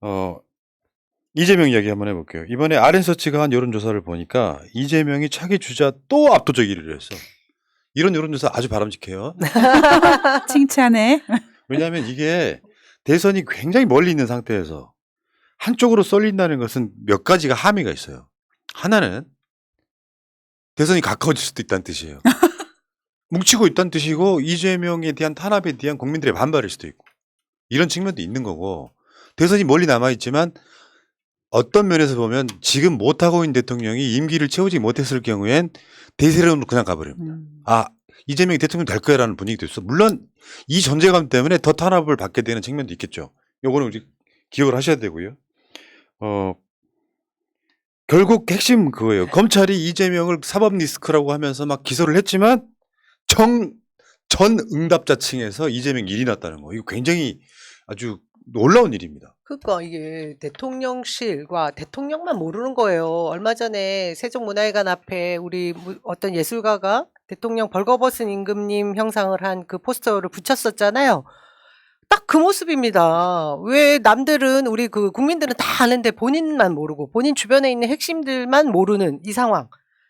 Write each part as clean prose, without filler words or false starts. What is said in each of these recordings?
어, 이재명 이야기 한번 해볼게요. 이번에 아랜서치가 한 여론조사를 보니까 이재명이 차기 주자 또 압도적 1위를 했어. 이런 여론조사 아주 바람직해요. 칭찬해. 왜냐하면 이게 대선이 굉장히 멀리 있는 상태에서 한쪽으로 쏠린다는 것은 몇 가지가 함의가 있어요. 하나는 대선이 가까워질 수도 있다는 뜻이에요. 뭉치고 있다는 뜻이고 이재명에 대한 탄압에 대한 국민들의 반발일 수도 있고 이런 측면도 있는 거고 대선이 멀리 남아있지만 어떤 면에서 보면 지금 못하고 있는 대통령이 임기를 채우지 못했을 경우엔 대세론으로 그냥 가버립니다. 아, 이재명이 대통령 될 거야라는 분위기도 있어. 물론 이 존재감 때문에 더 탄압을 받게 되는 측면도 있겠죠. 요거는 우리 기억을 하셔야 되고요. 결국 핵심 그거예요. 검찰이 이재명을 사법 리스크라고 하면서 막 기소를 했지만 전 응답자층에서 이재명 1위 났다는 거. 이거 굉장히 아주 놀라운 일입니다. 그러니까 이게 대통령실과 대통령만 모르는 거예요. 얼마 전에 세종문화회관 앞에 우리 어떤 예술가가 대통령 벌거벗은 임금님 형상을 한 그 포스터를 붙였었잖아요. 딱 그 모습입니다. 왜 남들은 우리 그 국민들은 다 아는데 본인만 모르고 본인 주변에 있는 핵심들만 모르는 이 상황.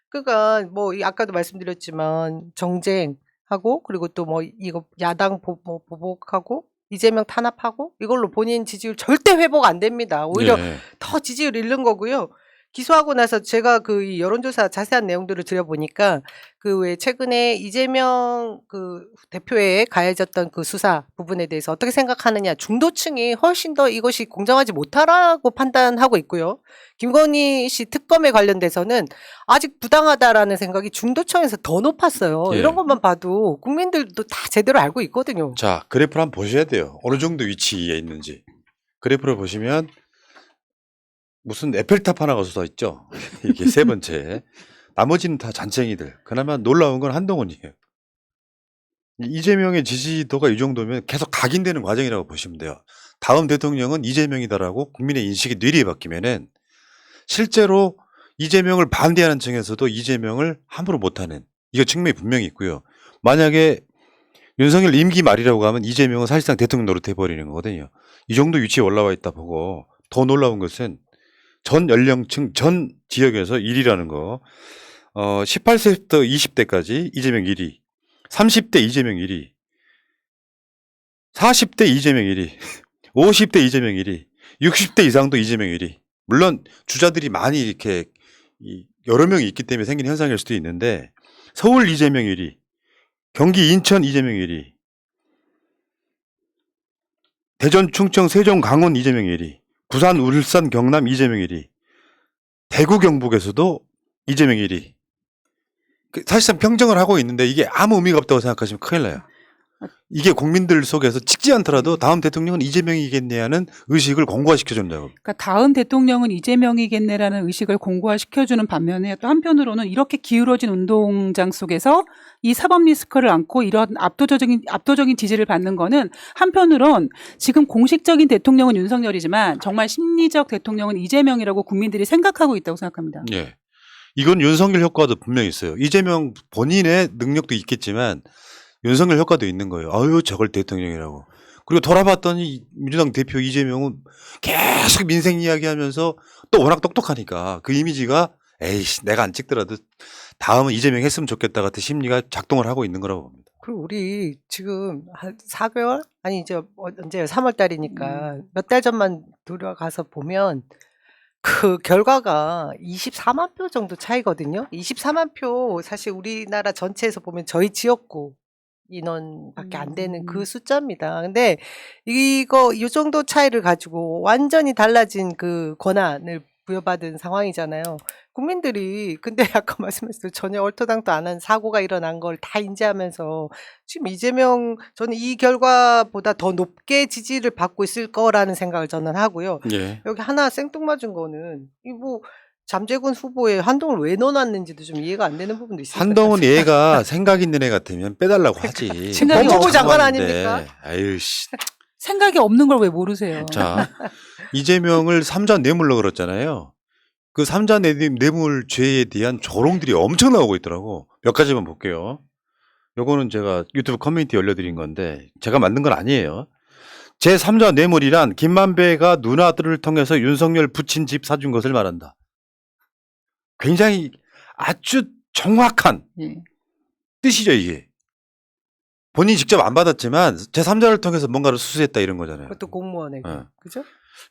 그러니까 뭐 아까도 말씀드렸지만 정쟁하고 그리고 또 뭐 이거 야당 보복하고 이재명 탄압하고 이걸로 본인 지지율 절대 회복 안 됩니다. 오히려 더 지지율 잃는 거고요. 기소하고 나서 제가 이 여론조사 자세한 내용들을 들여보니까 그 왜 최근에 이재명 그 대표에 가해졌던 그 수사 부분에 대해서 어떻게 생각하느냐 중도층이 훨씬 더 이것이 공정하지 못하라고 판단하고 있고요. 김건희 씨 특검에 관련돼서는 아직 부당하다라는 생각이 중도층에서 더 높았어요. 이런 것만 봐도 국민들도 다 제대로 알고 있거든요. 자, 그래프를 한번 보셔야 돼요. 어느 정도 위치에 있는지. 그래프를 보시면 무슨 에펠탑 하나가 서 있죠. 이게 세 번째. 나머지는 다 잔챙이들. 그나마 놀라운 건 한동훈이에요. 이재명의 지지도가 이 정도면 계속 각인되는 과정이라고 보시면 돼요. 다음 대통령은 이재명이다라고 국민의 인식이 뇌리에 바뀌면은 실제로 이재명을 반대하는 층에서도 이재명을 함부로 못하는 이거 측면이 분명히 있고요. 만약에 윤석열 임기 말이라고 하면 이재명은 사실상 대통령 노릇해버리는 거거든요. 이 정도 위치에 올라와 있다 보고 더 놀라운 것은 전 연령층 전 지역에서 1위라는 거. 18세부터 20대까지 이재명 1위, 30대 이재명 1위, 40대 이재명 1위, 50대 이재명 1위, 60대 이상도 이재명 1위. 물론 주자들이 많이 이렇게 여러 명이 있기 때문에 생긴 현상일 수도 있는데 서울 이재명 1위, 경기 인천 이재명 1위, 대전 충청 세종 강원 이재명 1위, 부산 울산 경남 이재명 1위, 대구 경북에서도 이재명 1위. 사실상 평정을 하고 있는데 이게 아무 의미가 없다고 생각하시면 큰일 나요. 이게 국민들 속에서 찍지 않더라도 다음 대통령은 이재명이겠냐는 의식을 공고화시켜준다고. 그러니까 다음 대통령은 이재명이겠네라는 의식을 공고화시켜주는 반면에 또 한편으로는 이렇게 기울어진 운동장 속에서 이 사법 리스크를 안고 이런 압도적인 지지를 받는 거는 한편으론 지금 공식적인 대통령은 윤석열이지만 정말 심리적 대통령은 이재명이라고 국민들이 생각하고 있다고 생각합니다. 예. 이건 윤석열 효과도 분명히 있어요. 이재명 본인의 능력도 있겠지만 윤석열 효과도 있는 거예요. 아유, 저걸 대통령이라고. 그리고 돌아봤더니 민주당 대표 이재명은 계속 민생 이야기하면서 또 워낙 똑똑하니까 그 이미지가 에이씨 내가 안 찍더라도 다음은 이재명 했으면 좋겠다 같은 심리가 작동을 하고 있는 거라고 봅니다. 그리고 우리 지금 한 4개월? 아니 이제 언제요? 3월 달이니까 몇 달 전만 들어가서 보면 그 결과가 24만 표 정도 차이거든요. 24만 표 사실 우리나라 전체에서 보면 저희 지역구 인원밖에 안 되는 그 숫자입니다. 근데 이 정도 차이를 가지고 완전히 달라진 그 권한을 부여받은 상황이잖아요. 국민들이 근데 아까 말씀하셨듯이 전혀 얼토당토 안 한 사고가 일어난 걸 다 인지하면서 지금 이재명 저는 이 결과보다 더 높게 지지를 받고 있을 거라는 생각을 저는 하고요. 예. 여기 하나 생뚱맞은 거는 이 뭐 잠재군 후보에 한동훈을 왜 넣어놨는지도 좀 이해가 안 되는 부분도 있어요. 한동훈 얘가 생각 있는 애 같으면 빼달라고 하지. 생각이 법무부 장관 장관인데. 아닙니까? 아유 씨. 생각이 없는 걸 왜 모르세요? 자, 이재명을 삼자 뇌물로 그랬잖아요. 그 삼자 뇌물죄에 대한 조롱들이 엄청 나오고 있더라고. 몇 가지만 볼게요. 요거는 제가 유튜브 커뮤니티 올려드린 건데 제가 만든 건 아니에요. 제3자 뇌물이란 김만배가 누나들을 통해서 윤석열 부친 집 사준 것을 말한다. 굉장히 아주 정확한 예. 뜻이죠, 이게. 본인이 직접 안 받았지만 제3자를 통해서 뭔가를 수수했다 이런 거잖아요. 그것도 공무원에게. 네. 그죠?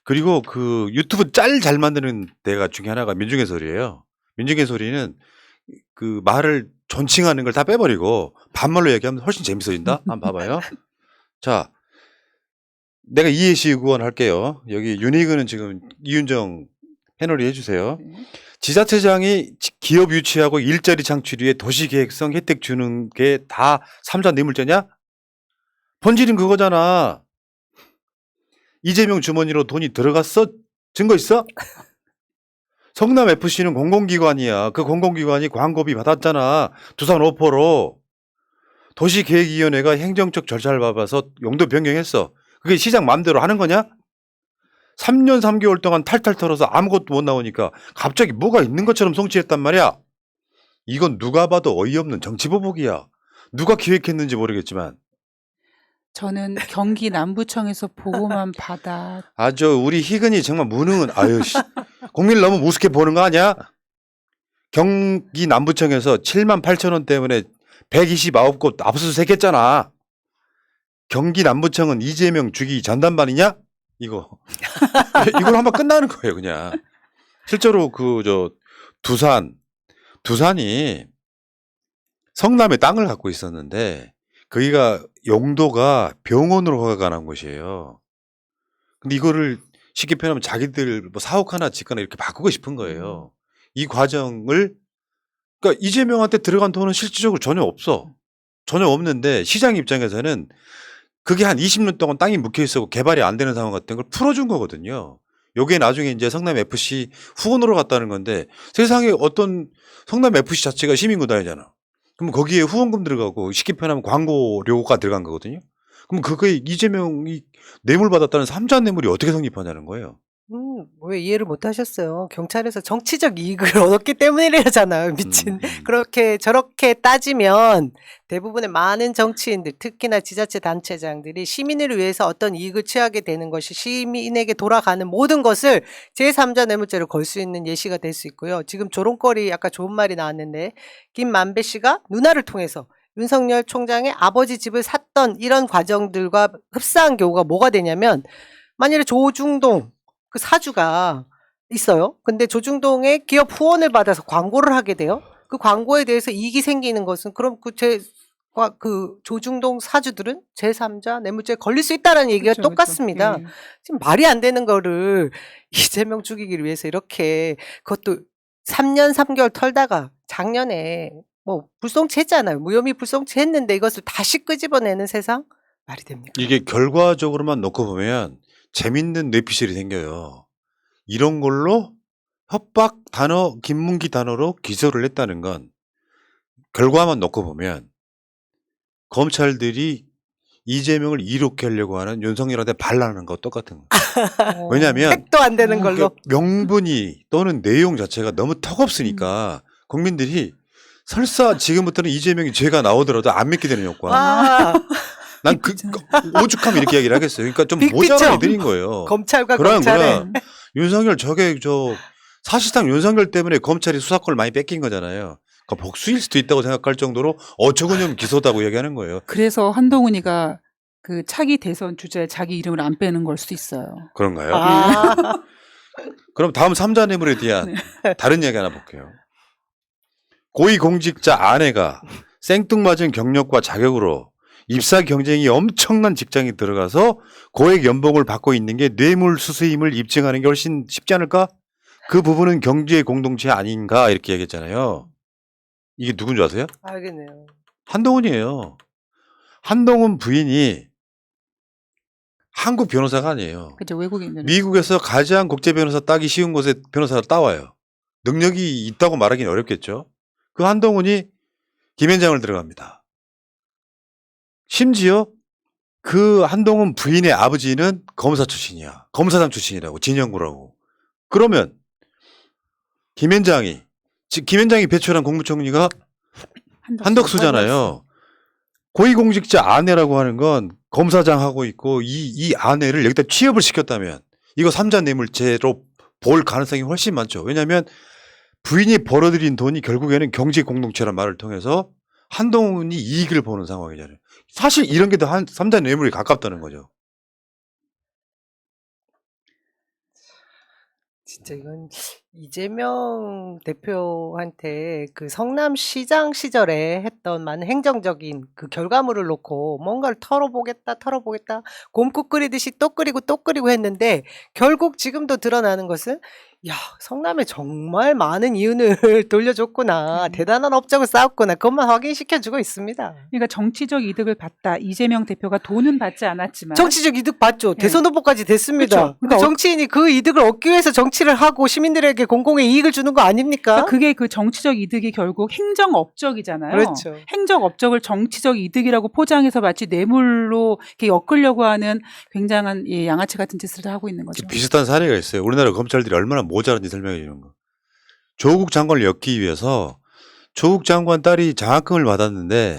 그리고 그 유튜브 짤 잘 만드는 데가 중에 하나가 민중의 소리예요. 민중의 소리는 그 말을 존칭하는 걸 다 빼버리고 반말로 얘기하면 훨씬 재밌어진다. 한번 봐봐요. 자, 내가 이해시 의원 할게요. 여기 유니그는 지금 이윤정 패널이 해주세요. 네. 지자체장이 기업 유치하고 일자리 창출 위해 도시계획성 혜택 주는 게 다 3자 뇌물죄냐? 본질은 그거잖아. 이재명 주머니로 돈이 들어갔어? 증거 있어? 성남FC는 공공기관이야. 그 공공기관이 광고비 받았잖아. 두산 오포로. 도시계획위원회가 행정적 절차를 밟아서 용도 변경했어. 그게 시장 마음대로 하는 거냐? 3년 3개월 동안 탈탈 털어서 아무것도 못 나오니까 갑자기 뭐가 있는 것처럼 송치했단 말이야. 이건 누가 봐도 어이없는 정치보복이야. 누가 기획했는지 모르겠지만. 저는 경기 남부청에서 보고만 받아. 아주 우리 희근이 정말 무능은 아유 씨. 국민을 너무 우습게 보는 거 아니야? 경기 남부청에서 7만 8천 원 때문에 129곳 압수수색 했잖아. 경기 남부청은 이재명 주기 전담반이냐? 이거. 이걸 한번 끝나는 거예요, 그냥. 실제로 두산이 성남에 땅을 갖고 있었는데 거기가 용도가 병원으로 허가가 난 곳이에요. 근데 이거를 쉽게 표현하면 자기들 뭐 사옥 하나 짓거나 이렇게 바꾸고 싶은 거예요. 이 과정을 그러니까 이재명한테 들어간 돈은 실질적으로 전혀 없어. 전혀 없는데 시장 입장에서는 그게 한 20년 동안 땅이 묵혀 있었고 개발이 안 되는 상황 같은 걸 풀어준 거거든요. 요게 나중에 이제 성남 FC 후원으로 갔다는 건데 세상에 어떤 성남 FC 자체가 시민구단이잖아. 그럼 거기에 후원금 들어가고 쉽게 표현하면 광고료가 들어간 거거든요. 그럼 그거에 이재명이 뇌물 받았다는 3자 뇌물이 어떻게 성립하냐는 거예요. 왜 이해를 못 하셨어요? 경찰에서 정치적 이익을 얻었기 때문이라잖아요. 미친. 그렇게 저렇게 따지면 대부분의 많은 정치인들, 특히나 지자체 단체장들이 시민을 위해서 어떤 이익을 취하게 되는 것이 시민에게 돌아가는 모든 것을 제3자 뇌물죄로 걸 수 있는 예시가 될 수 있고요. 지금 조롱거리 아까 좋은 말이 나왔는데 김만배 씨가 누나를 통해서 윤석열 총장의 아버지 집을 샀던 이런 과정들과 흡사한 경우가 뭐가 되냐면 만일에 조중동 그 사주가 있어요. 근데 조중동에 기업 후원을 받아서 광고를 하게 돼요. 그 광고에 대해서 이익이 생기는 것은 그럼 그 조중동 사주들은 제3자 뇌물죄에 걸릴 수 있다는 얘기가 그쵸, 똑같습니다. 그쵸. 예. 지금 말이 안 되는 거를 이재명 죽이기를 위해서 이렇게 그것도 3년 3개월 털다가 작년에 뭐 불송치했잖아요. 무혐의 불송치했는데 이것을 다시 끄집어내는 세상? 말이 됩니까? 이게 결과적으로만 놓고 보면 재밌는 뇌피셜이 생겨요. 이런 걸로 협박 단어, 김문기 단어로 기소를 했다는 건 결과만 놓고 보면 검찰들이 이재명을 이롭게 하려고 하는 윤석열한테 반란하는 거 똑같은 거예요. 왜냐하면 택도 안 되는 걸로. 명분이 또는 내용 자체가 너무 턱없으니까 국민들이 설사 지금부터는 이재명이 죄가 나오더라도 안 믿게 되는 효과. 아, 난 오죽하면 이렇게 이야기를 하겠어요. 그러니까 좀 빅피처. 모자란 애들인 거예요. 검찰과 그럼 검찰의 윤석열 사실상 윤석열 때문에 검찰이 수사권을 많이 뺏긴 거잖아요. 그러니까 복수일 수도 있다고 생각할 정도로 어처구니없는 기소다고 얘기하는 거예요. 그래서 한동훈이가 그 차기 대선 주자에 자기 이름을 안 빼는 걸 수도 있어요. 그런가요? 아, 그럼 다음 3자 뇌물에 대한 다른 이야기 하나 볼게요. 고위공직자 아내가 생뚱맞은 경력과 자격으로 입사 경쟁이 엄청난 직장에 들어가서 고액 연봉을 받고 있는 게 뇌물 수수임을 입증하는 게 훨씬 쉽지 않을까? 그 부분은 경주의 공동체 아닌가 이렇게 얘기했잖아요. 이게 누군 줄 아세요? 알겠네요. 한동훈이에요. 한동훈 부인이 한국 변호사가 아니에요. 그죠, 외국인들. 미국에서 가장 국제 변호사 따기 쉬운 곳에 변호사를 따와요. 능력이 있다고 말하기는 어렵겠죠. 그 한동훈이 김현장을 들어갑니다. 심지어 그 한동훈 부인의 아버지는 검사 출신이야. 검사장 출신이라고, 진영구라고. 그러면 김현장이 배출한 국무총리가 한덕수잖아요. 고위공직자 아내라고 하는 건 검사장 하고 있고 이 아내를 여기다 취업을 시켰다면 이거 삼자 뇌물죄로 볼 가능성이 훨씬 많죠. 왜냐하면 부인이 벌어들인 돈이 결국에는 경제 공동체란 말을 통해서 한동훈이 이익을 보는 상황이잖아요. 사실 이런 게 더 삼자 뇌물이 가깝다는 거죠. 진짜 이건 이재명 대표한테 그 성남시장 시절에 했던 많은 행정적인 그 결과물을 놓고 뭔가를 털어보겠다, 곰국 끓이듯이 또 끓이고 했는데 결국 지금도 드러나는 것은 야, 성남에 정말 많은 이윤을 돌려줬구나. 대단한 업적을 쌓았구나. 그것만 확인시켜주고 있습니다. 그러니까 정치적 이득을 봤다. 이재명 대표가 돈은 받지 않았지만 정치적 이득 봤죠. 네. 대선 후보까지 됐습니다. 그렇죠. 그러니까 정치인이 그 이득을 얻기 위해서 정치를 하고 시민들에게 공공의 이익을 주는 거 아닙니까? 그러니까 그게 그 정치적 이득이 결국 행정 업적이잖아요. 그렇죠. 행정 업적을 정치적 이득이라고 포장해서 마치 뇌물로 이렇게 엮으려고 하는 굉장한 양아치 같은 짓을 하고 있는 거죠. 비슷한 사례가 있어요. 우리나라 검찰들이 얼마나 모자란지 설명해 주는 거. 조국 장관을 엮기 위해서 조국 장관 딸이 장학금을 받았는데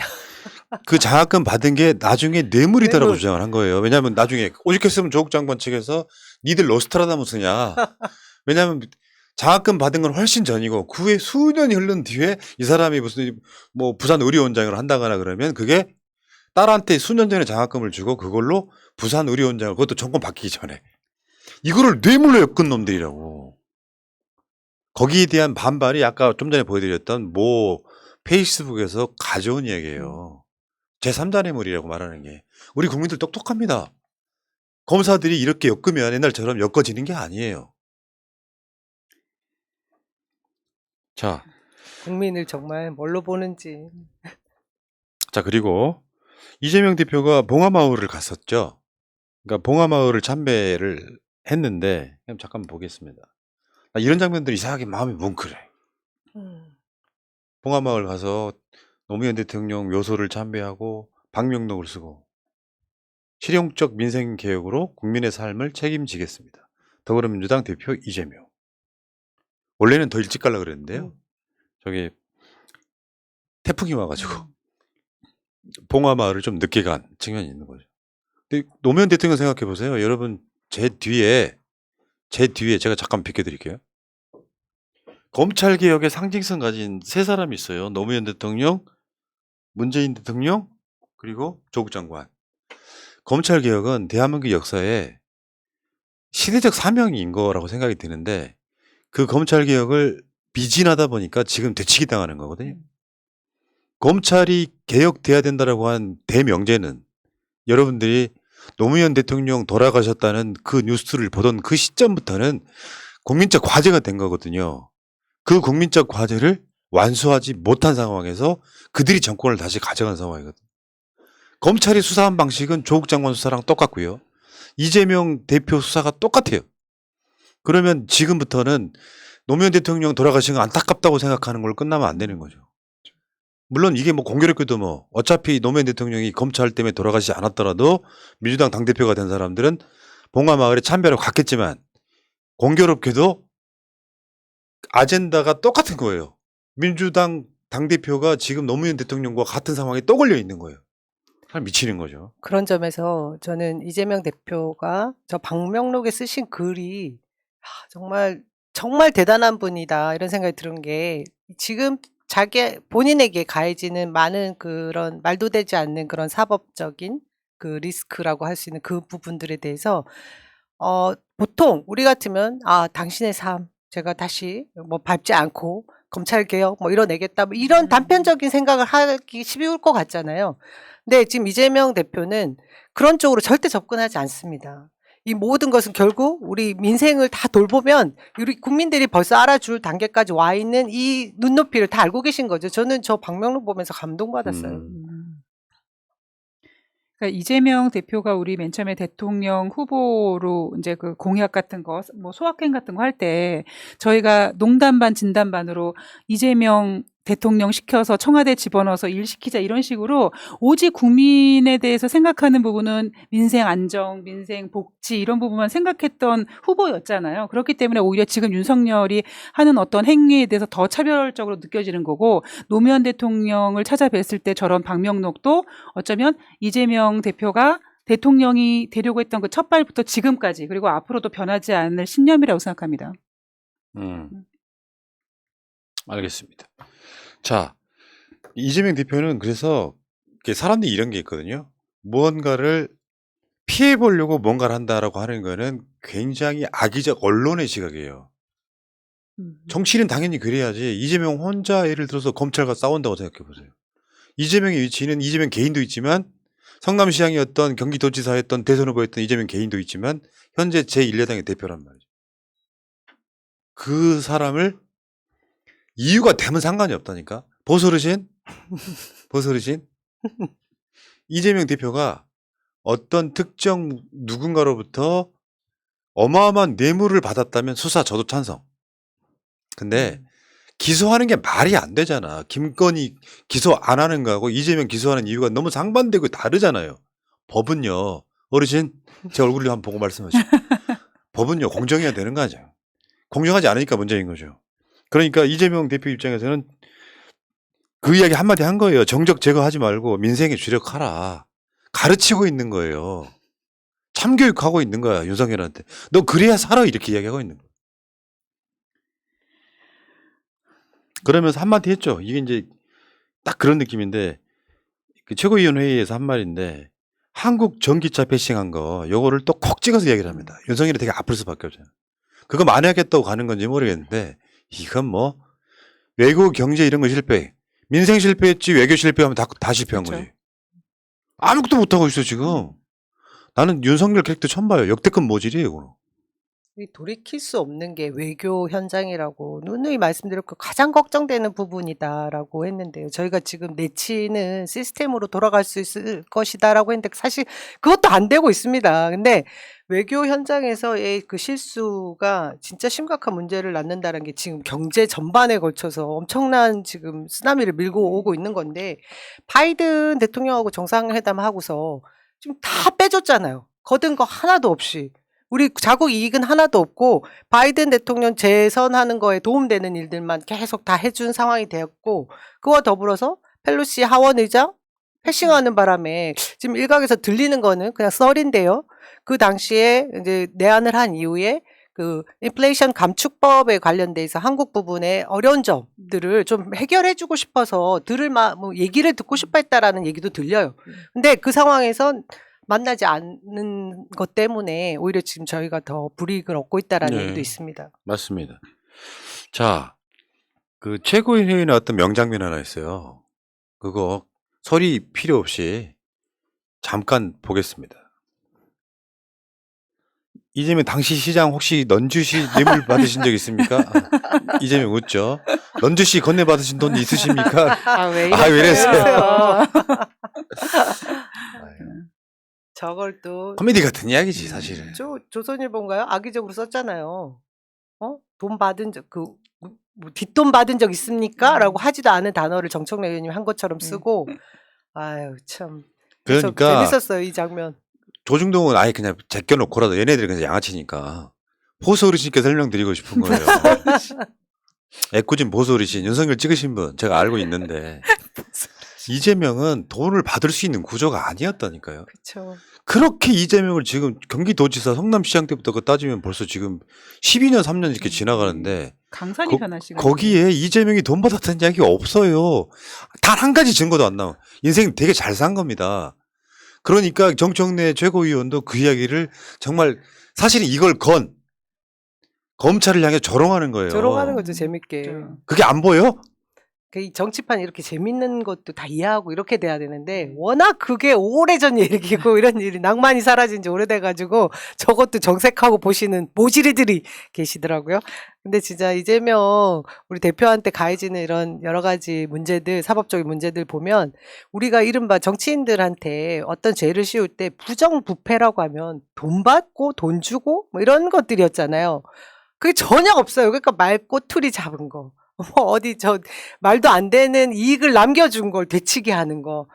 그 장학금 받은 게 나중에 뇌물이다라고 뇌물. 주장을 한 거예요. 왜냐하면 나중에 오죽했으면 조국 장관 측에서 니들 노스트라다무스냐. 왜냐하면 장학금 받은 건 훨씬 전이고 그 후에 수년이 흐른 뒤에 이 사람이 무슨 뭐 부산 의료원장을 한다거나 그러면 그게 딸한테 수년 전에 장학금을 주고 그걸로 부산 의료원장을 그것도 정권 바뀌기 전에 이거를 뇌물로 엮은 놈들이라고. 거기에 대한 반발이 아까 좀 전에 보여드렸던 모 페이스북에서 가져온 이야기예요. 제3자 뇌물이라고 말하는 게. 우리 국민들 똑똑합니다. 검사들이 이렇게 엮으면 옛날처럼 엮어지는 게 아니에요. 자, 국민을 정말 뭘로 보는지. 자 그리고 이재명 대표가 봉화마을을 갔었죠. 그러니까 봉화마을을 참배를 했는데 잠깐 보겠습니다. 이런 장면들이 이상하게 마음이 뭉클해. 봉화마을 가서 노무현 대통령 묘소를 참배하고 방명록을 쓰고 실용적 민생 개혁으로 국민의 삶을 책임지겠습니다. 더불어민주당 대표 이재명. 원래는 더 일찍 가려고 그랬는데요. 저기 태풍이 와가지고 봉화마을을 좀 늦게 간 측면이 있는 거죠. 근데 노무현 대통령 생각해 보세요. 여러분 제 뒤에 제가 잠깐 비켜드릴게요. 검찰 개혁의 상징성 가진 세 사람이 있어요. 노무현 대통령, 문재인 대통령, 그리고 조국 장관. 검찰 개혁은 대한민국 역사에 시대적 사명인 거라고 생각이 드는데 그 검찰 개혁을 비진하다 보니까 지금 되치기 당하는 거거든요. 검찰이 개혁돼야 된다라고 한 대명제는 여러분들이 노무현 대통령 돌아가셨다는 그 뉴스를 보던 그 시점부터는 국민적 과제가 된 거거든요. 그 국민적 과제를 완수하지 못한 상황에서 그들이 정권을 다시 가져간 상황이거든요. 검찰이 수사한 방식은 조국 장관 수사랑 똑같고요. 이재명 대표 수사가 똑같아요. 그러면 지금부터는 노무현 대통령 돌아가신 거 안타깝다고 생각하는 걸로 끝나면 안 되는 거죠. 물론 이게 뭐 공교롭게도 뭐 어차피 노무현 대통령이 검찰 때문에 돌아가시지 않았더라도 민주당 당대표가 된 사람들은 봉화마을에 참배를 갔겠지만 공교롭게도 아젠다가 똑같은 거예요. 민주당 당대표가 지금 노무현 대통령과 같은 상황에 또 걸려 있는 거예요. 참 미치는 거죠. 그런 점에서 저는 이재명 대표가 저 방명록에 쓰신 글이 정말 대단한 분이다 이런 생각이 드는 게 지금 본인에게 가해지는 많은 그런 말도 되지 않는 그런 사법적인 그 리스크라고 할 수 있는 그 부분들에 대해서 보통 우리 같으면 당신의 삶 제가 다시 뭐 밟지 않고 검찰 개혁 뭐 이뤄내겠다 뭐 이런 단편적인 생각을 하기 쉬울 것 같잖아요. 근데 지금 이재명 대표는 그런 쪽으로 절대 접근하지 않습니다. 이 모든 것은 결국 우리 민생을 다 돌보면 우리 국민들이 벌써 알아줄 단계까지 와 있는 이 눈높이를 다 알고 계신 거죠. 저는 저 방명록 보면서 감동받았어요. 그러니까 이재명 대표가 우리 맨 처음에 대통령 후보로 이제 그 공약 같은 거, 뭐 소확행 같은 거 할 때 저희가 농담 반 진담 반으로 이재명 대통령 시켜서 청와대 집어넣어서 일 시키자 이런 식으로 오직 국민에 대해서 생각하는 부분은 민생 안정, 민생 복지 이런 부분만 생각했던 후보였잖아요. 그렇기 때문에 오히려 지금 윤석열이 하는 어떤 행위에 대해서 더 차별적으로 느껴지는 거고 노무현 대통령을 찾아뵀을 때 저런 방명록도 어쩌면 이재명 대표가 대통령이 되려고 했던 그 첫발부터 지금까지 그리고 앞으로도 변하지 않을 신념이라고 생각합니다. 알겠습니다. 자, 이재명 대표는 그래서 사람들이 이런 게 있거든요. 무언가를 피해 보려고 뭔가를 한다라고 하는 거는 굉장히 악의적 언론의 시각이에요. 정치인은 당연히 그래야지. 이재명 혼자 예를 들어서 검찰과 싸운다고 생각해 보세요. 이재명의 위치는 이재명 개인도 있지만 성남시장이었던 경기도지사였던 대선 후보였던 이재명 개인도 있지만 현재 제1야당의 대표란 말이죠. 그 사람을 이유가 되면 상관이 없다니까. 보소르신 이재명 대표가 어떤 특정 누군가로부터 어마어마한 뇌물을 받았다면 수사 저도 찬성. 근데 기소하는 게 말이 안 되잖아. 김건희 기소 안 하는 거하고 이재명 기소하는 이유가 너무 상반되고 다르잖아요. 법은요. 어르신 제 얼굴을 한번 보고 말씀하시죠. 법은요. 공정해야 되는 거 아니에요. 공정하지 않으니까 문제인 거죠. 그러니까 이재명 대표 입장에서는 그 이야기 한마디 한 거예요. 정적 제거하지 말고 민생에 주력하라. 가르치고 있는 거예요. 참교육하고 있는 거야. 윤석열한테. 너 그래야 살아 이렇게 이야기하고 있는 거야. 그러면서 한마디 했죠. 이게 이제 딱 그런 느낌인데 그 최고위원회의에서 한 말인데 한국 전기차 패싱한 거 요거를 또 콕 찍어서 이야기를 합니다. 윤석열이 되게 아플 수밖에 없잖아요. 그거 만회하겠다고 가는 건지 모르겠는데 이건 뭐 외교 경제 이런 거 실패. 민생 실패했지 외교 실패하면 다 실패한 그렇죠. 거지. 아무것도 못하고 있어 지금. 나는 윤석열 캐릭터 처음 봐요. 역대급 모질이에요. 이거는. 이 돌이킬 수 없는 게 외교 현장이라고 누누이 말씀드렸고 가장 걱정되는 부분이다라고 했는데요. 저희가 지금 내치는 시스템으로 돌아갈 수 있을 것이다라고 했는데 사실 그것도 안 되고 있습니다. 근데 외교 현장에서의 그 실수가 진짜 심각한 문제를 낳는다는 게 지금 경제 전반에 걸쳐서 엄청난 지금 쓰나미를 밀고 오고 있는 건데 바이든 대통령하고 정상회담 하고서 지금 다 빼줬잖아요. 거둔 거 하나도 없이. 우리 자국 이익은 하나도 없고 바이든 대통령 재선하는 거에 도움되는 일들만 계속 다 해준 상황이 되었고 그와 더불어서 펠로시 하원 의장 패싱하는 바람에 지금 일각에서 들리는 거는 그냥 썰인데요. 그 당시에 이제 내한을 한 이후에 그 인플레이션 감축법에 관련돼서 한국 부분의 어려운 점들을 좀 해결해주고 싶어서 뭐 얘기를 듣고 싶어했다라는 얘기도 들려요. 근데 그 상황에서 만나지 않는 것 때문에 오히려 지금 저희가 더 불이익을 얻고 있다라는 네. 얘기도 있습니다. 맞습니다. 자, 그 최고위원회에 나왔던 명장면 하나 있어요. 그거 소리 필요 없이 잠깐 보겠습니다. 이재명 당시 시장 혹시 넌주시 뇌물 받으신 적 있습니까? 이재명 웃죠. 넌주시 건네 받으신 돈 있으십니까? 왜 왜 이랬어요? 저걸 또 코미디 같은 이야기지 사실은. 조선일보인가요? 악의적으로 썼잖아요. 돈 받은 적 뭐 뒷돈 받은 적 있습니까? 라고 하지도 않은 단어를 정청래 의원님 한 것처럼 쓰고 아유 참 그러니까 재밌었어요 이 장면. 조중동은 아예 그냥 제껴놓고라도 얘네들이 그냥 양아치니까 보수 어르신께 설명드리고 싶은 거예요. 애꿎은 보수 어르신 윤석열 찍으신 분 제가 알고 있는데 이재명은 돈을 받을 수 있는 구조가 아니었다니까요. 그렇죠. 그렇게 이재명을 지금 경기도지사 성남시장 때부터 그 따지면 벌써 지금 12년 3년 이렇게 지나가는데 강산이 변하시고 거기에 이재명이 돈 받았다는 이야기가 없어요. 단 한 가지 증거도 안 나와. 인생 되게 잘 산 겁니다. 그러니까 정청래 최고위원도 그 이야기를 정말 사실은 이걸 검찰을 향해 조롱하는 거예요. 조롱하는 거죠 재밌게. 그게 안 보여? 이 정치판 이렇게 재밌는 것도 다 이해하고 이렇게 돼야 되는데 워낙 그게 오래전 얘기고 이런 일이 낭만이 사라진 지 오래돼가지고 저것도 정색하고 보시는 모지리들이 계시더라고요. 근데 진짜 이재명 우리 대표한테 가해지는 이런 여러 가지 문제들 사법적인 문제들 보면 우리가 이른바 정치인들한테 어떤 죄를 씌울 때 부정부패라고 하면 돈 받고 돈 주고 뭐 이런 것들이었잖아요. 그게 전혀 없어요. 그러니까 말꼬투리 잡은 거. 뭐 어디 저 말도 안 되는 이익을 남겨준 걸 되치게 하는 거.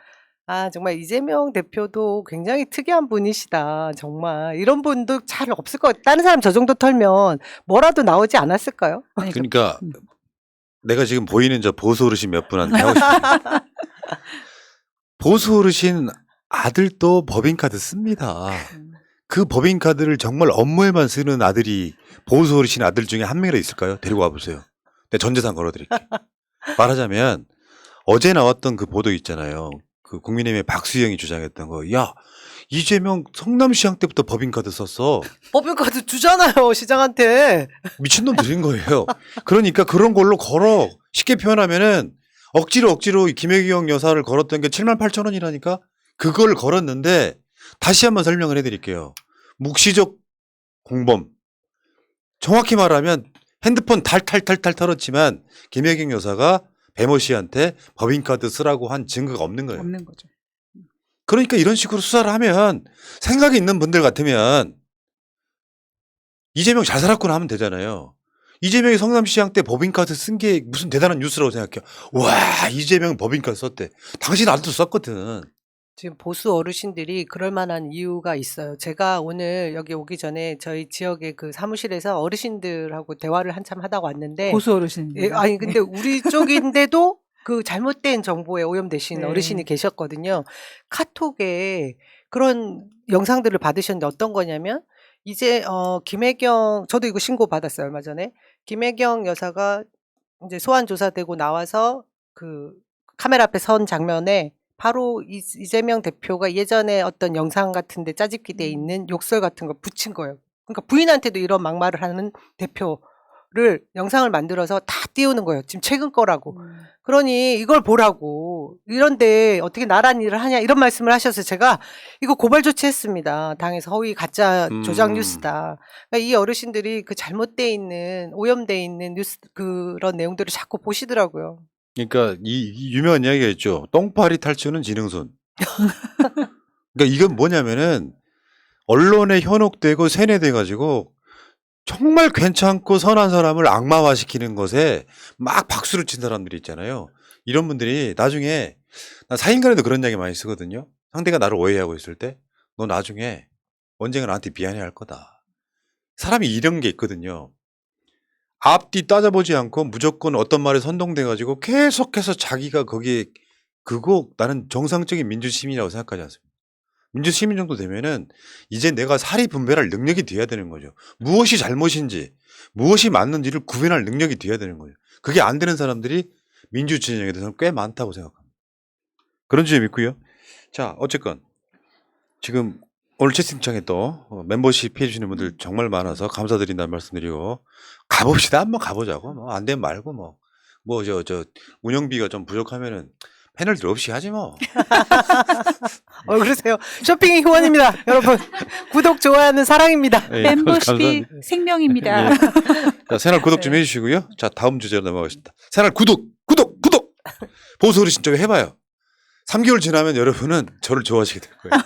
아, 정말 이재명 대표도 굉장히 특이한 분이시다. 정말 이런 분도 잘 없을 것 같아요. 다른 사람 저 정도 털면 뭐라도 나오지 않았을까요? 아니, 그러니까 내가 지금 보이는 저 보수 어르신 몇 분한테 하고 싶어요. 보수 어르신 아들도 법인카드 씁니다. 그 법인카드를 정말 업무에만 쓰는 아들이 보수 어르신 아들 중에 한 명이라 있을까요? 데리고 와보세요. 내가 전 재산 걸어드릴게요. 말하자면 어제 나왔던 그 보도 있잖아요. 그 국민의힘의 박수영이 주장했던 거. 야, 이재명 성남시장 때부터 법인카드 썼어. 법인카드 주잖아요, 시장한테. 미친놈 들인 거예요. 그러니까 그런 걸로 걸어. 쉽게 표현하면은 억지로 김혜경 여사를 걸었던 게 78,000원이라니까? 그걸 걸었는데 다시 한번 설명을 해드릴게요. 묵시적 공범. 정확히 말하면 핸드폰 탈탈탈탈 털었지만 김혜경 여사가 배모 씨한테 법인카드 쓰라고 한 증거가 없는 거예요. 없는 거죠. 그러니까 이런 식으로 수사를 하면 생각이 있는 분들 같으면 이재명 잘 살았구나 하면 되잖아요. 이재명이 성남시장 때 법인카드 쓴 게 무슨 대단한 뉴스라고 생각해요. 와, 이재명 법인카드 썼대. 당신 아들도 썼거든. 지금 보수 어르신들이 그럴 만한 이유가 있어요. 제가 오늘 여기 오기 전에 저희 지역의 그 사무실에서 어르신들하고 대화를 한참 하다 왔는데 보수 어르신. 예, 아니 근데 우리 쪽인데도 그 잘못된 정보에 오염되신 네. 어르신이 계셨거든요. 카톡에 그런 영상들을 받으셨는데 어떤 거냐면 이제 김혜경 저도 이거 신고 받았어요 얼마 전에 김혜경 여사가 이제 소환 조사되고 나와서 그 카메라 앞에 선 장면에 바로 이재명 대표가 예전에 어떤 영상 같은데 짜집기 돼 있는 욕설 같은 걸 붙인 거예요. 그러니까 부인한테도 이런 막말을 하는 대표를 영상을 만들어서 다 띄우는 거예요. 지금 최근 거라고. 그러니 이걸 보라고. 이런데 어떻게 나란 일을 하냐 이런 말씀을 하셔서 제가 이거 고발 조치했습니다. 당에서 허위 가짜 조작 뉴스다. 그러니까 이 어르신들이 그 잘못돼 있는 오염돼 있는 뉴스 그런 내용들을 자꾸 보시더라고요. 그러니까 이 유명한 이야기가 있죠. 똥파리 탈출은 지능손. 그러니까 이건 뭐냐면은 언론에 현혹되고 세뇌돼가지고 정말 괜찮고 선한 사람을 악마화시키는 것에 막 박수를 친 사람들이 있잖아요. 이런 분들이 나중에 나 사인간에도 그런 이야기 많이 쓰거든요. 상대가 나를 오해하고 있을 때 너 나중에 언젠가 나한테 미안해할 거다. 사람이 이런 게 있거든요. 앞뒤 따져보지 않고 무조건 어떤 말에 선동돼가지고 계속해서 자기가 거기에 그거 나는 정상적인 민주시민이라고 생각하지 않습니다. 민주시민 정도 되면은 이제 내가 사리 분별할 능력이 돼야 되는 거죠. 무엇이 잘못인지 무엇이 맞는지를 구분할 능력이 돼야 되는 거죠. 그게 안 되는 사람들이 민주 진영에 대해서는 꽤 많다고 생각합니다. 그런 점이 있고요. 자, 어쨌건 지금 오늘 채팅창에 또 멤버십 해주시는 분들 정말 많아서 감사드린다는 말씀드리고 가봅시다. 한번 가보자고. 뭐 안 되면 말고 뭐 저 운영비가 좀 부족하면은 패널들 없이 하지 뭐. 그러세요. 쇼핑이 후원입니다. 여러분 구독 좋아요는 사랑입니다. 예, 멤버십이 감사합니다. 생명입니다. 예. 자, 채널 구독 좀 해주시고요. 자, 다음 주제로 넘어가겠습니다. 채널 구독. 보수 어르신 좀 해봐요. 3개월 지나면 여러분은 저를 좋아하시게 될 거예요.